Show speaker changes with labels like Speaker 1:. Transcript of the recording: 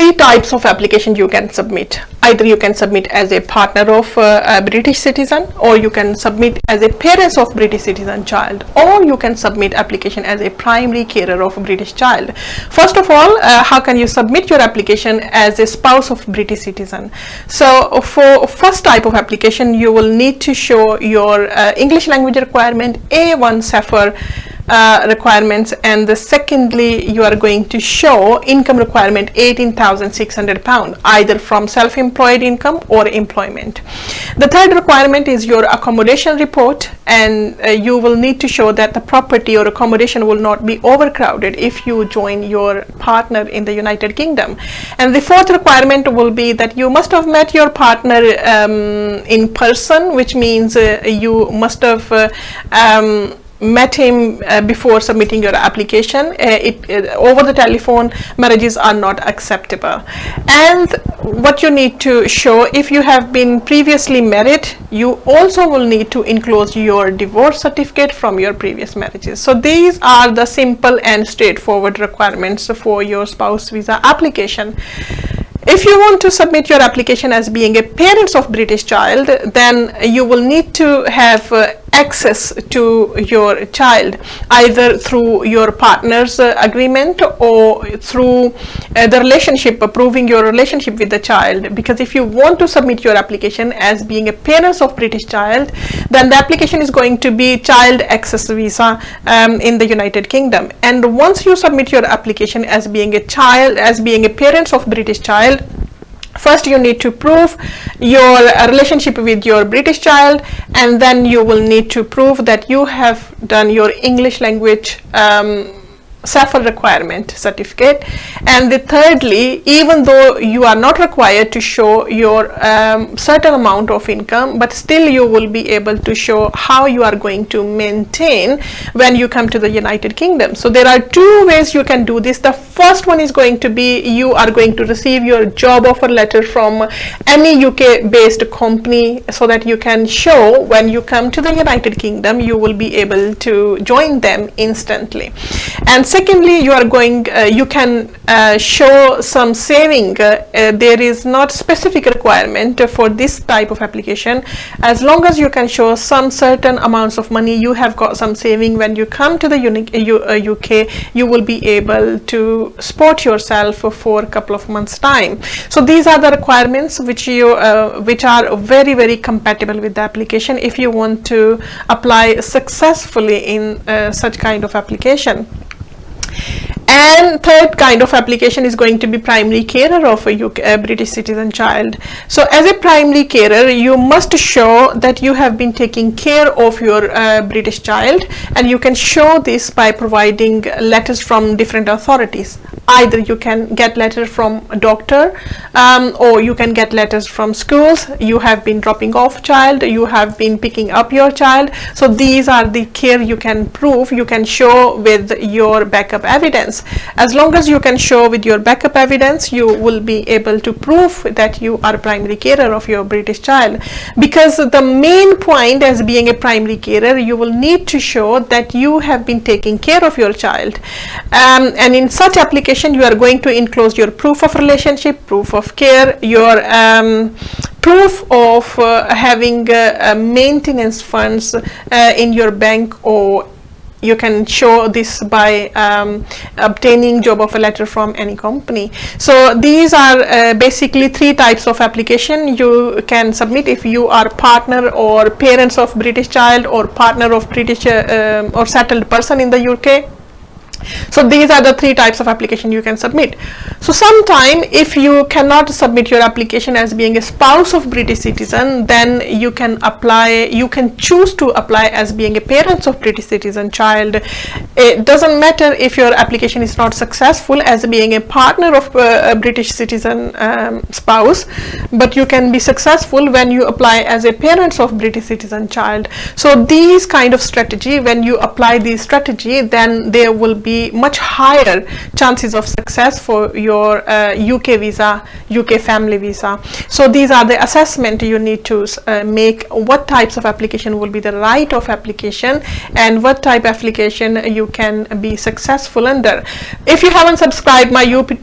Speaker 1: three types of application you can submit. Either you can submit as a partner of a British citizen, or you can submit as a parent of British citizen child, or you can submit application as a primary carer of a British child. First of all, how can you submit your application as a spouse of British citizen? So for first type of application, you will need to show your English language requirement, A1 SAFER requirements, and the secondly you are going to show income requirement £18,600, either from self-employed income or employment. The third requirement is your accommodation report, and you will need to show that the property or accommodation will not be overcrowded if you join your partner in the United Kingdom. And the fourth requirement will be that you must have met your partner in person, which means you must have met him before submitting your application. Over the telephone, marriages are not acceptable. And what you need to show, if you have been previously married, you also will need to enclose your divorce certificate from your previous marriages. So these are the simple and straightforward requirements for your spouse visa application. If you want to submit your application as being a parent of British child, then you will need to have access to your child either through your partner's agreement or through the relationship, approving your relationship with the child. Because if you want to submit your application as being a parent of British child, then the application is going to be child access visa in the United Kingdom. And once you submit your application as being a child, as being a parent of British child, first you need to prove your relationship with your British child, and then you will need to prove that you have done your English language SAFER requirement certificate. And the thirdly, even though you are not required to show your certain amount of income, but still you will be able to show how you are going to maintain when you come to the United Kingdom. So there are two ways you can do this. The first one is going to be you are going to receive your job offer letter from any UK based company, so that you can show when you come to the United Kingdom you will be able to join them instantly. And secondly, you are going you can show some saving. There is not specific requirement for this type of application. As long as you can show some certain amounts of money you have got some saving, when you come to the UK you will be able to support yourself for a couple of months time. So these are the requirements which are very, very compatible with the application if you want to apply successfully in such kind of application. And third kind of application is going to be primary carer of a British citizen child. So as a primary carer, you must show that you have been taking care of your British child, and you can show this by providing letters from different authorities. Either you can get letters from a doctor, or you can get letters from schools. You have been dropping off child, you have been picking up your child. So these are the care you can prove, you can show with your backup evidence. As long as you can show with your backup evidence, you will be able to prove that you are a primary carer of your British child. Because the main point as being a primary carer, you will need to show that you have been taking care of your child. And in such application, you are going to enclose your proof of relationship, proof of care, your proof of having maintenance funds in your bank, or you can show this by obtaining job offer letter from any company. So these are basically three types of application you can submit if you are partner or parents of British child, or partner of British or settled person in the UK. So these are the three types of application you can submit. So sometime if you cannot submit your application as being a spouse of British citizen, then you can apply, you can choose to apply as being a parent of British citizen child. It doesn't matter if your application is not successful as being a partner of a British citizen spouse, but you can be successful when you apply as a parent of British citizen child. So these kind of strategy, when you apply this strategy, then there will be much higher chances of success for your UK visa, UK family visa. So these are the assessment you need to make, what types of application will be the right of application, and what type of application you can be successful under. If you haven't subscribed my YouTube